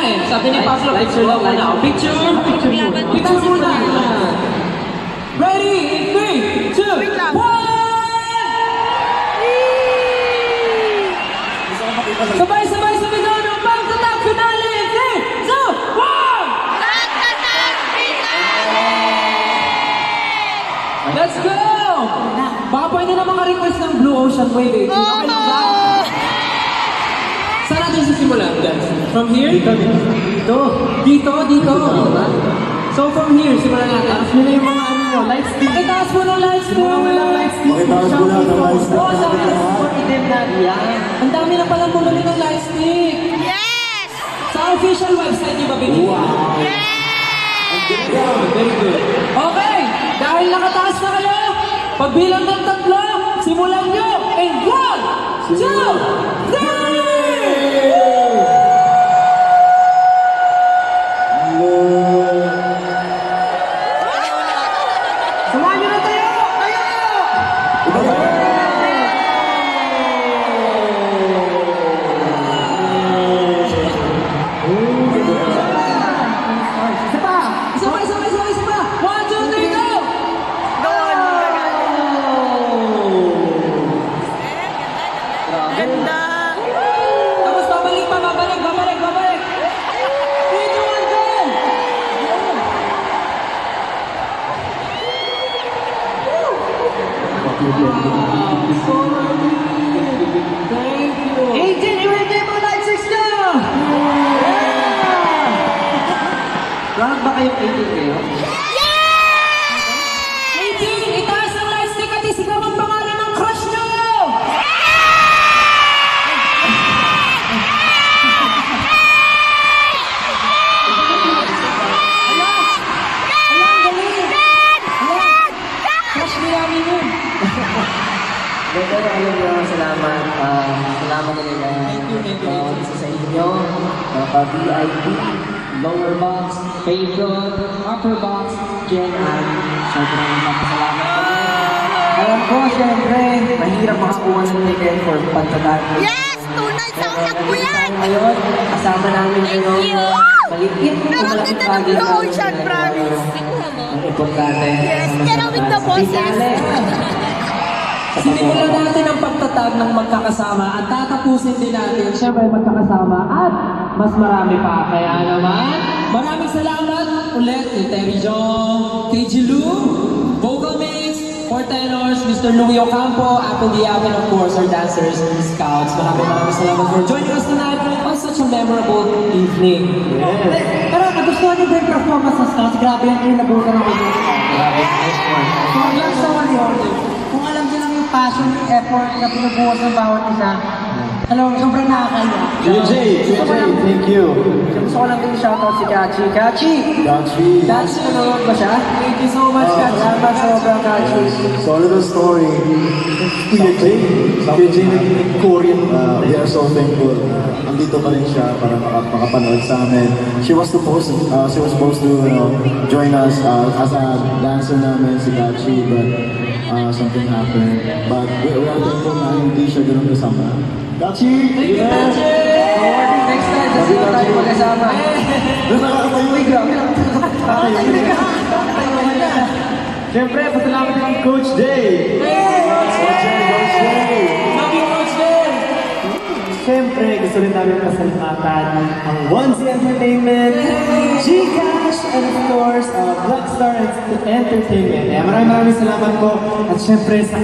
eh. Sabi ni Pablo, picture lang muna. Picture muna. Ready? In 3, 2, 1! Sabay-sabay sa video ng pagtatag finale! In 3, 2, 1! Let's go! Baka pwede na maka-request ng Blue Ocean Wave eh. Okay lang ba? Saan natin sisimulan, guys? From here? Dito. So from here, simulan natin. Taas nyo na yung mga ano nyo, light stick. Pakitaas mo ng light stick. Pakitaas mo na ng light stick. Oo, sabi na support item natin yan. Ang dami na palang bumili ng light stick. Yes! Sa official website nyo ba binili? Wow! Very good. Okay, dahil nakataas na kayo, pagbilang ng 3, simulan nyo in 1, 2, 3! Samahan nyo na tayo! Isa pa! 1, 2, 3, go! Ganda! Tapos babalik! 3, 2, 1, go! Thank you! 18, i-ready mo light 6 nyo! Round ba kayong 18 kayo? 18, itaas ang light stick at isigaw ang pangalan ng crush nyo! Ang galing! Crush ni Yami yun! Pero alam niyo, salamat. Salamat talaga. Thank you. Isa sa inyo, pa-VIP, lower box, patron, upper box, Jen, sobrang napasalamat kami. Alam ko, syempre, mahirap makakuha ng ticket for pagtatag. Yes! Tunay sa utak ko yan! Ngayon, kasama namin kayo. Thank you! Maliit o Pero malaking ganda ng bagay Blue na Ocean, promise. ang importante. Yes, get out with the bosses. Sinimulan natin ang pagtatag ng magkakasama at tatapusin din natin, syempre magkakasama at mas marami pa. Kaya naman, maraming salamat ulit kay Terry Jong, kay Jilu, Vocal Mix, for tenors, Mr. Louie Ocampo, Apple Diapin, of course, our dancers, Scouts. Maraming salamat for joining us tonight on such a memorable evening. Pero nagustuhan niyo ba yung performance ng Scouts? Grabe yan, yung nabutan ako doon. Grabe, nice one. So, hanggang sa wali, kung alam niyo lang yung passion, yung effort na pinubuhos ng bawat isa, alam mo, sobrang nakakaya. JJ, thank you. Gusto ko lang din shoutout si Kachi. Kachi! That's Nanonood ba siya? Thank you so much, Kachi. Salamat sobrang Kachi. So, a little story. Kuya Jay naging Korean. We are so thankful. Andito pa rin siya para makapanood sa amin. She was supposed to join us as a dancer namin, si Kachi, but something happened. But we are thankful na hindi siya ganun kasama. Kachi! Thank you, Kachi! Next time, kasi tayo magkasama. Doon nakakatayo. Uy, grabe. Siyempre, pasalamat ng Coach Jay! Love you, Coach Jay! Siyempre, gusto rin namin pasalamatan ang Onesie Entertainment, Gcash, and of course, Blackstar Entertainment. Maraming salamat po. At siyempre, sa